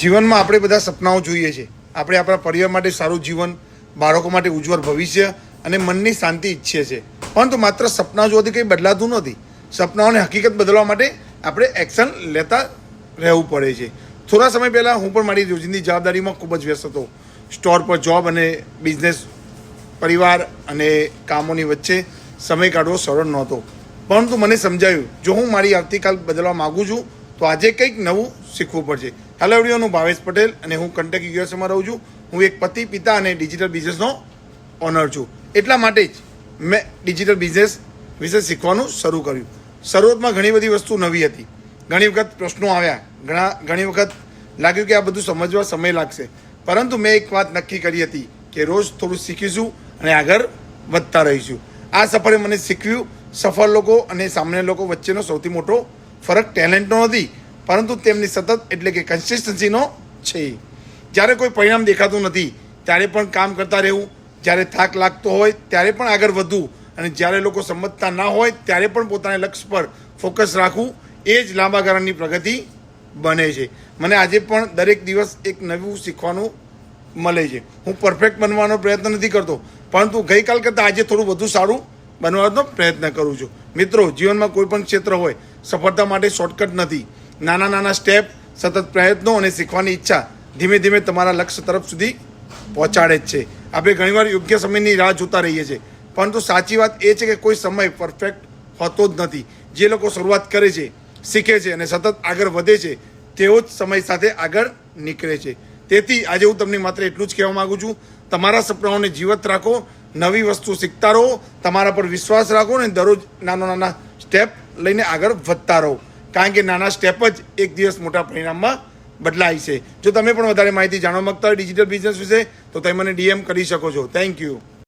જીવનમાં આપણે બધા સપનાઓ જોઈએ છીએ. આપણે આપણા પરિવાર માટે સારું જીવન, બાળકો માટે ઉજ્જવળ ભવિષ્ય અને મનની શાંતિ ઈચ્છીએ છીએ. પરંતુ માત્ર સપના જોવાથી કંઈ બદલાતું નથી. સપનાઓને હકીકત બદલવા માટે આપણે એક્શન લેતા રહેવું પડે છે. થોડા સમય પહેલાં હું પણ મારી રોજિંદી જવાબદારીમાં ખૂબ જ વ્યસ્ત હતો. સ્ટોર પર જોબ અને બિઝનેસ, પરિવાર અને કામોની વચ્ચે સમય કાઢવો સરળ નહોતો. પરંતુ મને સમજાયું, જો હું મારી આવતીકાલ બદલવા માગું છું તો આજે કંઈક નવું શીખવું પડશે. હેલો એવરીવન, હું ભાવેશ પટેલ અને હું કંટકી યુએસએમાં રહું છું. હું એક પતિ, પિતા અને ડિજિટલ બિઝનેસનો ઓનર છું. એટલા માટે જ મેં ડિજિટલ બિઝનેસ વિશે શીખવાનું શરૂ કર્યું. શરૂઆતમાં ઘણી બધી વસ્તુ નવી હતી. ઘણી વખત પ્રશ્નો આવ્યા, ઘણી વખત લાગ્યું કે આ બધું સમજવા સમય લાગશે. પરંતુ મેં એક વાત નક્કી કરી હતી કે રોજ થોડું શીખીશું અને આગળ વધતા રહીશું. આ સફરે મને શીખવ્યું, સફળ લોકો અને સામાન્ય લોકો વચ્ચેનો સૌથી મોટો ફરક ટેલેન્ટનો નથી, પરંતુ તેમની સતત એટલે કે કન્સિસ્ટન્સીનો છે. જ્યારે કોઈ પરિણામ દેખાતું નથી ત્યારે પણ કામ કરતા રહેવું, જ્યારે થાક લાગતો હોય ત્યારે પણ આગળ વધવું અને જ્યારે લોકો સમજતા ના હોય ત્યારે પણ પોતાના લક્ષ્ય પર ફોકસ રાખવું, એ જ લાંબા ગાળાની પ્રગતિ બને છે. મને આજે પણ દરેક દિવસ એક નવું શીખવાનું મળે છે. હું પરફેક્ટ બનવાનો પ્રયત્ન નથી કરતો, પરંતુ ગઈકાલ કરતાં આજે થોડું વધુ સારું બનવાનો પ્રયત્ન કરું છું. મિત્રો, જીવનમાં કોઈ પણ ક્ષેત્ર હોય, સફળતા માટે શોર્ટકટ નથી. નાના નાના સ્ટેપ, સતત પ્રયત્નો અને શીખવાની ઈચ્છા ધીમે ધીમે તમારા લક્ષ્ય તરફ સુધી પહોંચાડે જ છે. આપણે ઘણીવાર યોગ્ય સમયની રાહ જોતા રહીએ છીએ, પરંતુ સાચી વાત એ છે કે કોઈ સમય પરફેક્ટ હોતો જ નથી. જે લોકો શરૂઆત કરે છે, શીખે છે અને સતત આગળ વધે છે, તેઓ જ સમય સાથે આગળ નીકળે છે. તેથી આજે હું તમને માત્ર એટલું જ કહેવા માગું છું, તમારા સપનાઓને જીવંત રાખો, નવી વસ્તુ શીખતા રહો, તમારા પર વિશ્વાસ રાખો અને દરરોજ નાના સ્ટેપ લઈને આગળ વધતા રહો. કારણ કે નાના સ્ટેપ જ એક દિવસ મોટા પરિણામમાં બદલાય છે. જો તમે પણ વધારે માહિતી જાણવા માંગતા હોય ડિજિટલ બિઝનેસ વિશે, તો તમે મને DM કરી શકો છો. Thank you.